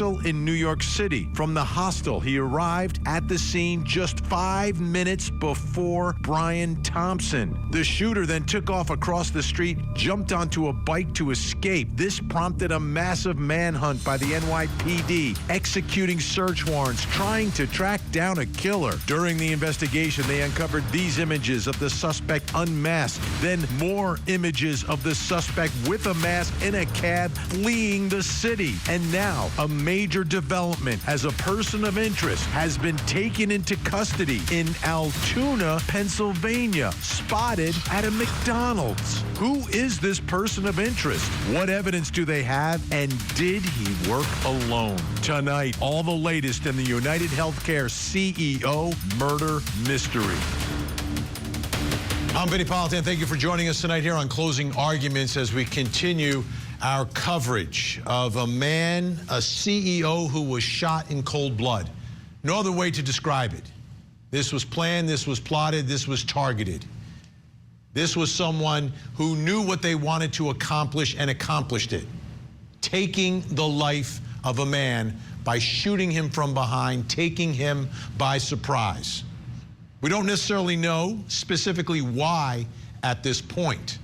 in New York City. From the hostel, he arrived at the scene just 5 minutes before Brian Thompson. The shooter then took off across the street, jumped onto a bike to escape. This prompted a massive manhunt by the NYPD, executing search warrants, trying to track down a killer. During the investigation, they uncovered these images of the suspect unmasked, then more images of the suspect with a mask in a cab fleeing the city. And now, a major development as a person of interest has been taken into custody in Altoona, Pennsylvania, spotted at a McDonald's. Who is this person of interest? What evidence do they have? And did he work alone? Tonight, all the latest in the UnitedHealthcare CEO murder mystery. I'm Vinny Politan. Thank you for joining us tonight here on Closing Arguments as we continue our coverage of a man, a CEO who was shot in cold blood. No other way to describe it. This was planned, this was plotted, this was targeted. This was someone who knew what they wanted to accomplish and accomplished it. Taking the life of a man by shooting him from behind, taking him by surprise. We don't necessarily know specifically why at this point.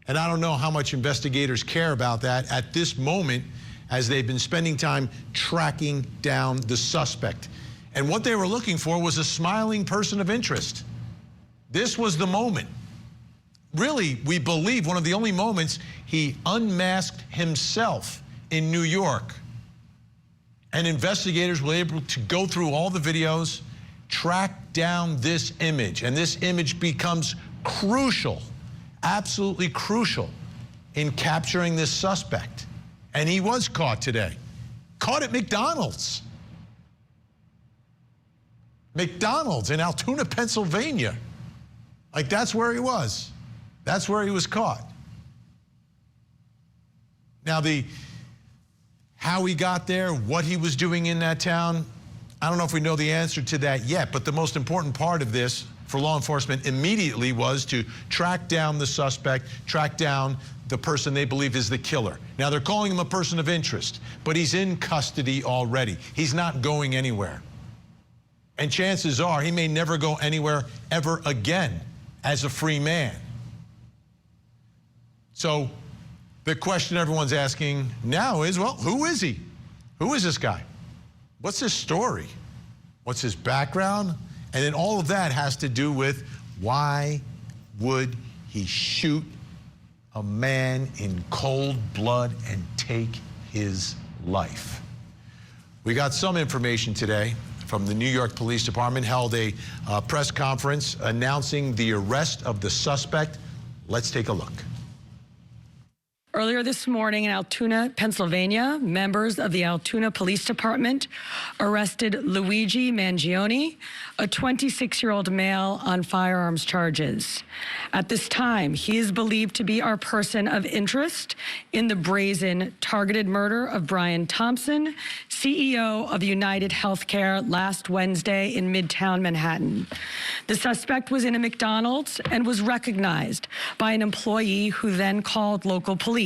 And I don't know how much investigators care about that at this moment as they've been spending time tracking down the suspect. And what they were looking for was a smiling person of interest. This was the moment. Really, we believe one of the only moments he unmasked himself in New York. And investigators were able to go through all the videos, track down this image, and this image becomes crucial, absolutely crucial in capturing this suspect. And he was caught today. Caught at McDonald's. McDonald's in Altoona, Pennsylvania. Like, that's where he was. That's where he was caught. Now, how he got there, what he was doing in that town, I don't know if we know the answer to that yet, but the most important part of this for law enforcement immediately was to track down the suspect, track down the person they believe is the killer. Now, they're calling him a person of interest, but he's in custody already. He's not going anywhere. And chances are he may never go anywhere ever again as a free man. So the question everyone's asking now is, well, who is he? Who is this guy? What's his story? What's his background? And then all of that has to do with why would he shoot a man in cold blood and take his life? We got some information today from the New York Police Department, held a press conference announcing the arrest of the suspect. Let's take a look. Earlier this morning in Altoona, Pennsylvania, members of the Altoona Police Department arrested Luigi Mangione, a 26-year-old male, on firearms charges. At this time, he is believed to be our person of interest in the brazen targeted murder of Brian Thompson, CEO of UnitedHealthcare, last Wednesday in Midtown Manhattan. The suspect was in a McDonald's and was recognized by an employee who then called local police.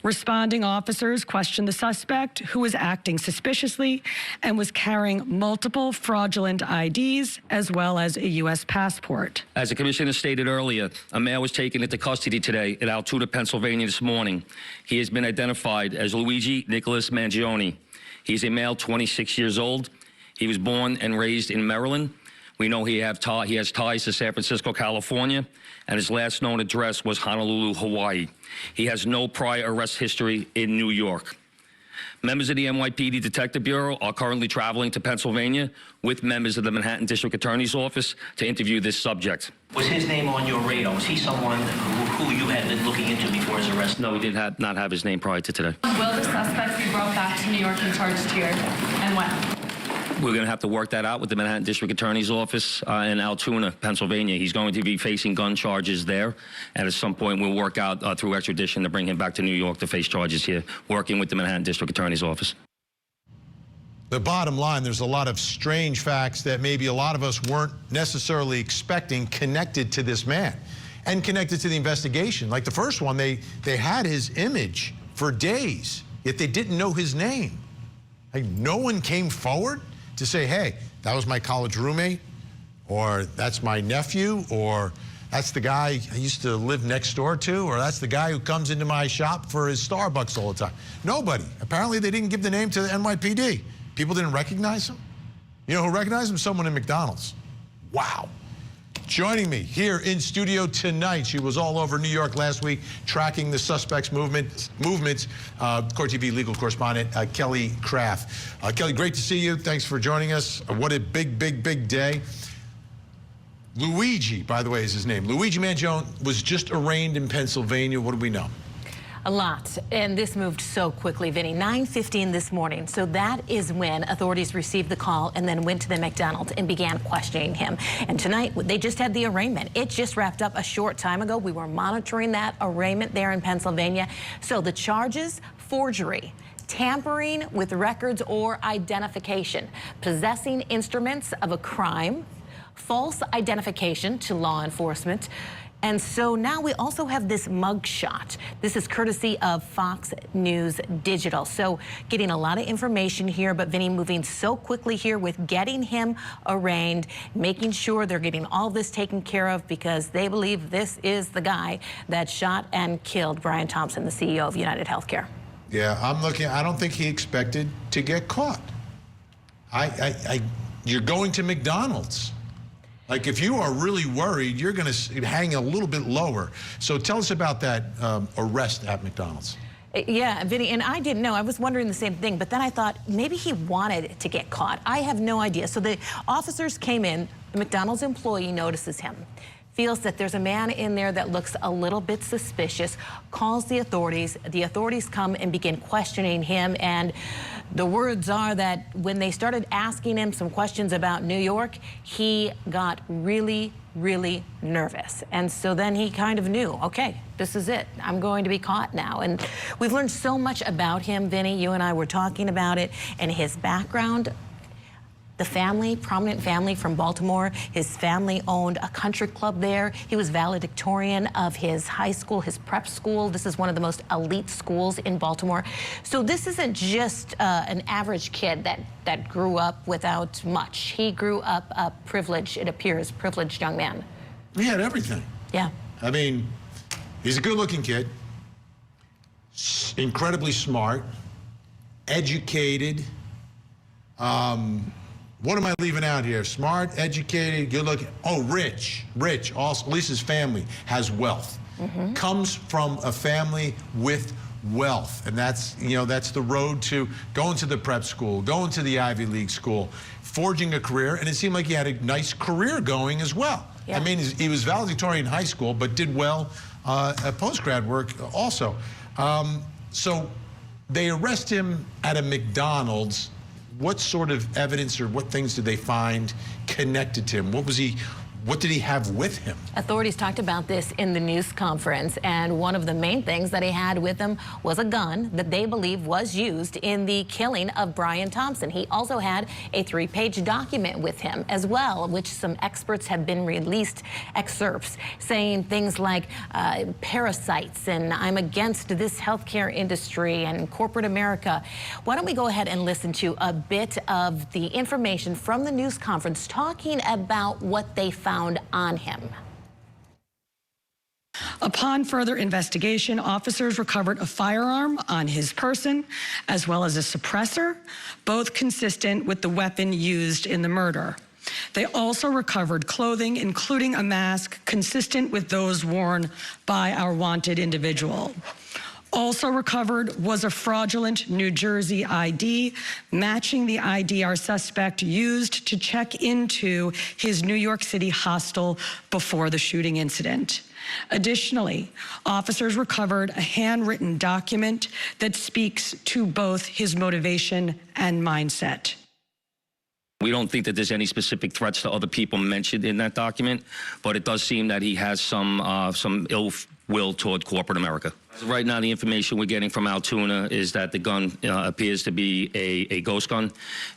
Responding officers questioned the suspect, who was acting suspiciously and was carrying multiple fraudulent IDs as well as a U.S. passport. As the commissioner stated earlier, a male was taken into custody today in Altoona, Pennsylvania this morning. He has been identified as Luigi Nicholas Mangione. He's a male, 26 years old. He was born and raised in Maryland. We know he has ties to San Francisco, California, and his last known address was Honolulu, Hawaii. He has no prior arrest history in New York. Members of the NYPD Detective Bureau are currently traveling to Pennsylvania with members of the Manhattan District Attorney's Office to interview this subject. Was his name on your radar? Was he someone who you had been looking into before his arrest? No, we did not have his name prior to today. Will the suspect be brought back to New York and charged here, and when? We're going to have to work that out with the Manhattan District Attorney's Office in Altoona, Pennsylvania. He's going to be facing gun charges there, and at some point we'll work out through extradition to bring him back to New York to face charges here, working with the Manhattan District Attorney's Office. The bottom line, there's a lot of strange facts that maybe a lot of us weren't necessarily expecting connected to this man and connected to the investigation. Like the first one, they had his image for days. yet they didn't know his name. Like, no one came forward to say, hey, that was my college roommate, or that's my nephew, or that's the guy I used to live next door to, or that's the guy who comes into my shop for his Starbucks all the time. Nobody. Apparently they didn't give the name to the NYPD. People didn't recognize him. You know who recognized him? Someone in McDonald's. Wow. Joining me here in studio tonight, she was all over New York last week, tracking the suspects' movements. Court TV legal correspondent Kelly Craft. Kelly, great to see you. Thanks for joining us. What a big, big, big day. Luigi, by the way, is his name. Luigi Mangione was just arraigned in Pennsylvania. What do we know? A lot, and this moved so quickly, Vinny. 9:15 this morning, so that is when authorities received the call and then went to the McDonald and began questioning him. And tonight, they just had the arraignment. It just wrapped up a short time ago. We were monitoring that arraignment there in Pennsylvania. So the charges, forgery, tampering with records or identification, possessing instruments of a crime, false identification to law enforcement. And so now we also have this mugshot. This is courtesy of Fox News Digital. So getting a lot of information here, but Vinny, moving so quickly here with getting him arraigned, making sure they're getting all this taken care of because they believe this is the guy that shot and killed Brian Thompson, the CEO of UnitedHealthcare. Yeah, I'm looking. I don't think he expected to get caught. You're going to McDonald's. Like, if you are really worried, you're going to hang a little bit lower. So tell us about that arrest at McDonald's. Yeah, Vinny, and I didn't know. I was wondering the same thing, but then I thought maybe he wanted to get caught. I have no idea. So the officers came in. The McDonald's employee notices him, feels that there's a man in there that looks a little bit suspicious, calls the authorities. The authorities come and begin questioning him, and the words are that when they started asking him some questions about New York, he got really, really nervous. And so then he kind of knew, okay, this is it. I'm going to be caught now. And we've learned so much about him, Vinny. You and I were talking about it, and his background. The family, prominent family from Baltimore, his family owned a country club there. He was valedictorian of his high school, his prep school. This is one of the most elite schools in Baltimore. So this isn't just an average kid that grew up without much. He grew up a privileged, it appears, privileged young man. He had everything. Yeah. I mean, he's a good-looking kid, incredibly smart, educated. What am I leaving out here? Smart, educated, good looking. Oh, rich. Also, at least his family has wealth. Mm-hmm. Comes from a family with wealth. And that's, you know, that's the road to going to the prep school, going to the Ivy League school, forging a career. And it seemed like he had a nice career going as well. Yeah. I mean, he was valedictorian in high school, but did well at post-grad work also. So they arrest him at a McDonald's. What sort of evidence or what things did they find connected to him? What did he have with him? Authorities talked about this in the news conference, and one of the main things that he had with him was a gun that they believe was used in the killing of Brian Thompson. He also had a 3-page document with him as well, which some experts have been released excerpts saying things like parasites and I'm against this healthcare industry and corporate America. Why don't we go ahead and listen to a bit of the information from the news conference talking about what they found on him. Upon further investigation, officers recovered a firearm on his person, as well as a suppressor, both consistent with the weapon used in the murder. They also recovered clothing, including a mask consistent with those worn by our wanted individual. Also recovered was a fraudulent New Jersey ID, matching the ID our suspect used to check into his New York City hostel before the shooting incident. Additionally, officers recovered a handwritten document that speaks to both his motivation and mindset. We don't think that there's any specific threats to other people mentioned in that document, but it does seem that he has some ill will toward corporate America. Right now, the information we're getting from Altoona is that the gun appears to be a ghost gun,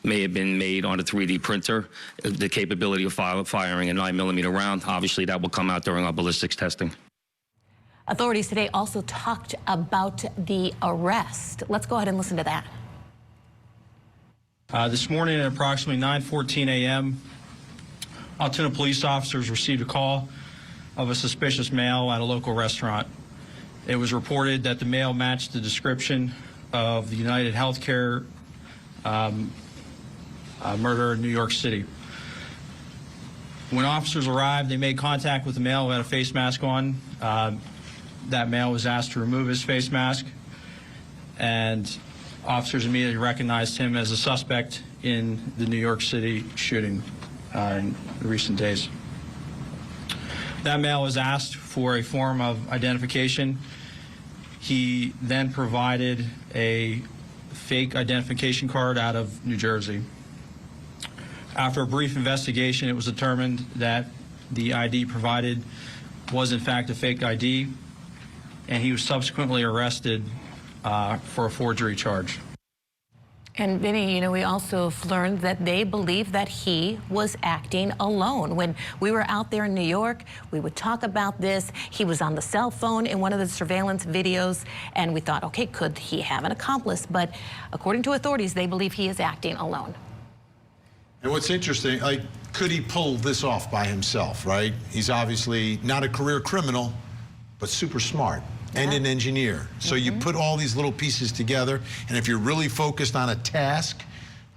may have been made on a 3D printer, the capability of firing a 9mm round. Obviously, that will come out during our ballistics testing. Authorities today also talked about the arrest. Let's go ahead and listen to that. This morning at approximately 9:14 a.m., Altoona police officers received a call of a suspicious male at a local restaurant. It was reported that the male matched the description of the UnitedHealthcare murder in New York City. When officers arrived, they made contact with the male who had a face mask on. That male was asked to remove his face mask, and officers immediately recognized him as a suspect in the New York City shooting in recent days. That male was asked for a form of identification. He then provided a fake identification card out of New Jersey. After a brief investigation, it was determined that the ID provided was in fact a fake ID, and he was subsequently arrested for a forgery charge. And Vinny, you know, we also have learned that they believe that he was acting alone. When we were out there in New York, we would talk about this. He was on the cell phone in one of the surveillance videos, and we thought, okay, could he have an accomplice? But according to authorities, they believe he is acting alone. And what's interesting, like, could he pull this off by himself, right? He's obviously not a career criminal, but super smart. And an engineer. So you put all these little pieces together, and if you're really focused on a task,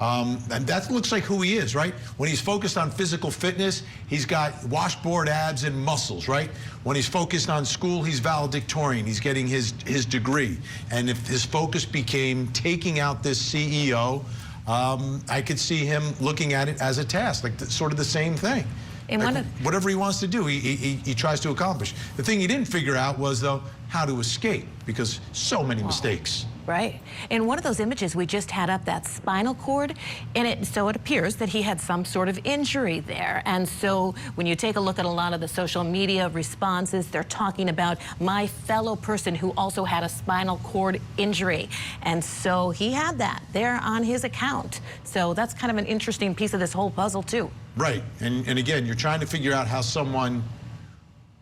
and that looks like who he is, right? When he's focused on physical fitness, he's got washboard abs and muscles, right? When he's focused on school, he's valedictorian. He's getting his degree. And if his focus became taking out this CEO, I could see him looking at it as a task, like sort of the same thing. And like whatever he wants to do, he tries to accomplish. The thing he didn't figure out was, though, how to escape, because so many mistakes. Right. In one of those images, we just had up that spinal cord, and so it appears that he had some sort of injury there. And so when you take a look at a lot of the social media responses, they're talking about my fellow person who also had a spinal cord injury. And so he had that there on his account. So that's kind of an interesting piece of this whole puzzle, too. Right. And again, you're trying to figure out how someone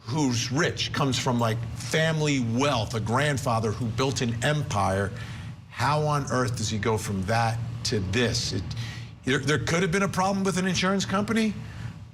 who's rich, comes from like family wealth, a grandfather who built an empire, how on earth does he go from that to this? There could have been a problem with an insurance company,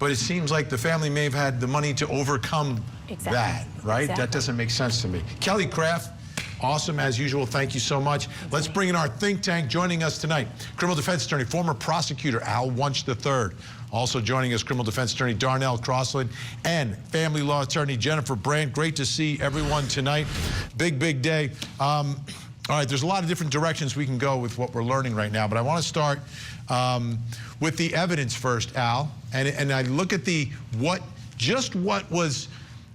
but it seems like the family may have had the money to overcome that, right? That doesn't make sense to me. Kelly Craft, awesome as usual. Thank you so much. Let's bring in our think tank. Joining us tonight, criminal defense attorney, former prosecutor Al Wunsch III. Also joining us, criminal defense attorney Darnell Crossland and family law attorney Jennifer Brandt. Great to see everyone tonight. Big, big day. All right, there's a lot of different directions we can go with what we're learning right now, but I want to start with the evidence first, Al. And I look at what was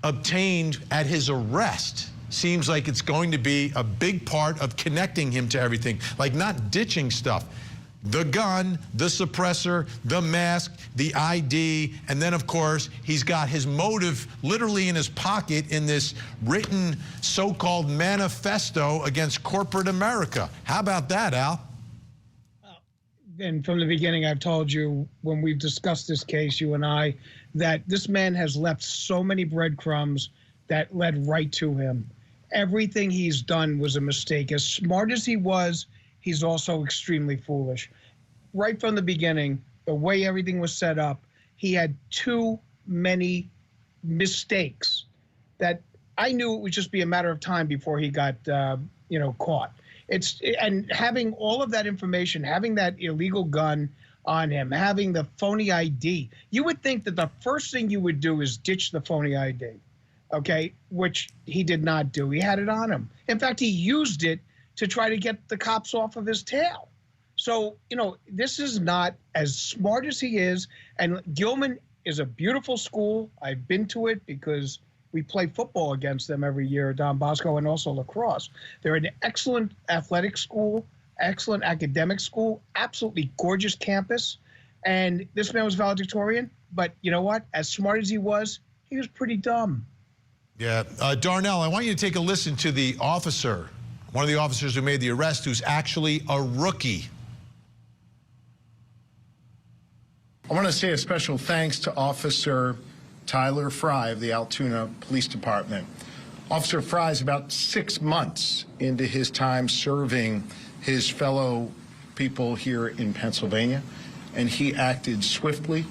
obtained at his arrest. Seems like it's going to be a big part of connecting him to everything, like not ditching stuff. The gun, the suppressor, the mask, the ID, and then, of course, he's got his motive literally in his pocket in this written so-called manifesto against corporate America. How about that, Al? And from the beginning, I've told you when we've discussed this case, you and I, that this man has left so many breadcrumbs that led right to him. Everything he's done was a mistake. As smart as he was, he's also extremely foolish. Right from the beginning, the way everything was set up, he had too many mistakes that I knew it would just be a matter of time before he got, caught. And having all of that information, having that illegal gun on him, having the phony ID, you would think that the first thing you would do is ditch the phony ID, okay, which he did not do. He had it on him. In fact, he used it to try to get the cops off of his tail. So, this is not as smart as he is. And Gilman is a beautiful school. I've been to it because we play football against them every year, Don Bosco, and also lacrosse. They're an excellent athletic school, excellent academic school, absolutely gorgeous campus. And this man was valedictorian. But you know what? As smart as he was pretty dumb. Yeah. Darnell, I want you to take a listen to the officer, one of the officers who made the arrest, who's actually a rookie. I want to say a special thanks to Officer Tyler Fry of the Altoona Police Department. Officer Fry is about 6 months into his time serving his fellow people here in Pennsylvania, and he acted swiftly,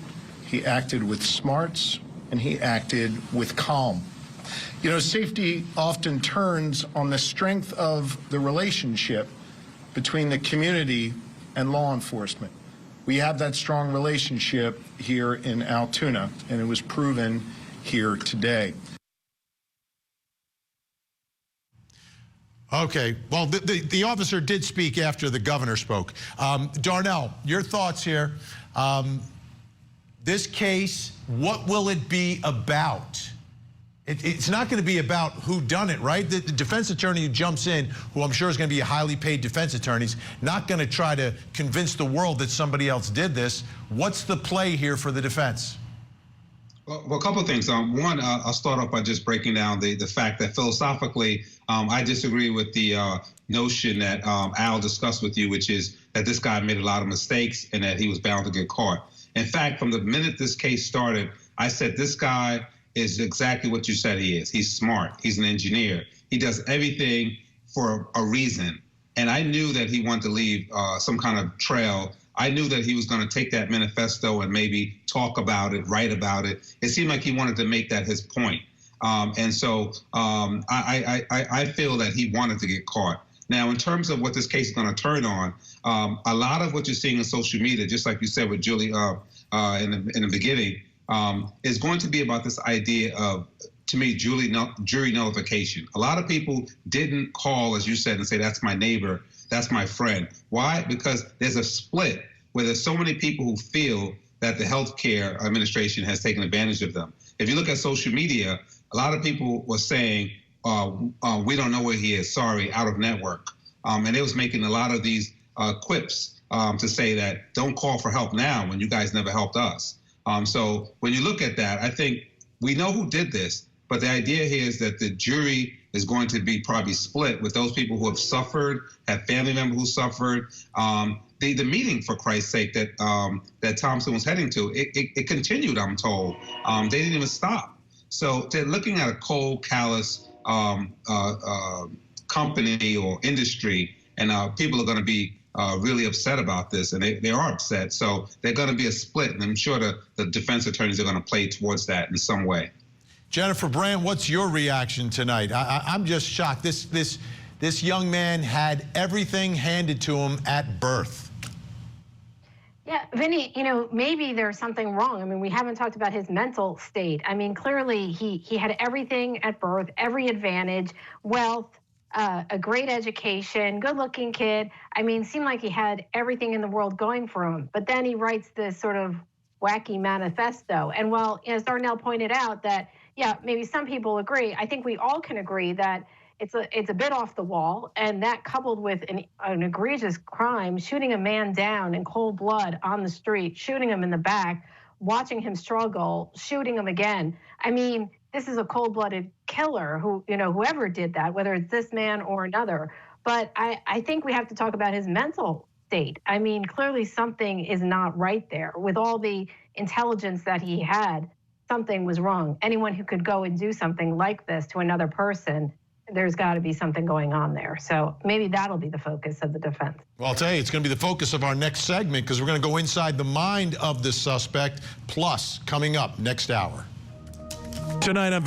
he acted with smarts, and he acted with calm. You know, safety often turns on the strength of the relationship between the community and law enforcement. We have that strong relationship here in Altoona, and it was proven here today. Okay, well, the officer did speak after the governor spoke. Darnell, your thoughts here. This case, what will it be about? It's not going to be about who done it, right? The defense attorney who jumps in, who I'm sure is going to be a highly paid defense attorney, is not going to try to convince the world that somebody else did this. What's the play here for the defense? Well, a couple of things. One, I'll start off by just breaking down the fact that philosophically, I disagree with the notion that Al discussed with you, which is that this guy made a lot of mistakes and that he was bound to get caught. In fact, from the minute this case started, I said this guy is exactly what you said he is. He's smart. He's an engineer. He does everything for a reason. And I knew that he wanted to leave some kind of trail. I knew that he was going to take that manifesto and maybe talk about it, write about it. It seemed like he wanted to make that his point. And so I feel that he wanted to get caught. Now, in terms of what this case is going to turn on, a lot of what you're seeing in social media, just like you said with Julie in the beginning, is going to be about this idea of, to me, jury nullification. A lot of people didn't call, as you said, and say, that's my neighbor, that's my friend. Why? Because there's a split where there's so many people who feel that the healthcare administration has taken advantage of them. If you look at social media, a lot of people were saying, we don't know where he is, sorry, out of network. And it was making a lot of these quips to say that don't call for help now when you guys never helped us. So when you look at that, I think we know who did this, but the idea here is that the jury is going to be probably split with those people who have suffered, have family members who suffered. The meeting, for Christ's sake, that Thompson was heading to, it continued, I'm told. They didn't even stop. So they're looking at a cold, callous company or industry, and people are going to be really upset about this, and they are upset. So they're going to be a split, and I'm sure the defense attorneys are going to play towards that in some way. Jennifer Brandt, what's your reaction tonight? I'm just shocked. This young man had everything handed to him at birth. Yeah, Vinny, you know, maybe there's something wrong. I mean, we haven't talked about his mental state. I mean, clearly he had everything at birth, every advantage, wealth, a great education, good-looking kid. I mean, seemed like he had everything in the world going for him. But then he writes this sort of wacky manifesto. And while, as Darnell pointed out, that, yeah, maybe some people agree, I think we all can agree that it's a bit off the wall, and that coupled with an egregious crime, shooting a man down in cold blood on the street, shooting him in the back, watching him struggle, shooting him again. I mean, this is a cold-blooded killer who, you know, whoever did that, whether it's this man or another. But I think we have to talk about his mental state. I mean, clearly something is not right there. With all the intelligence that he had, something was wrong. Anyone who could go and do something like this to another person, there's got to be something going on there. So maybe that'll be the focus of the defense. Well, I'll tell you, it's going to be the focus of our next segment, because we're going to go inside the mind of the suspect, plus coming up next hour. Tonight on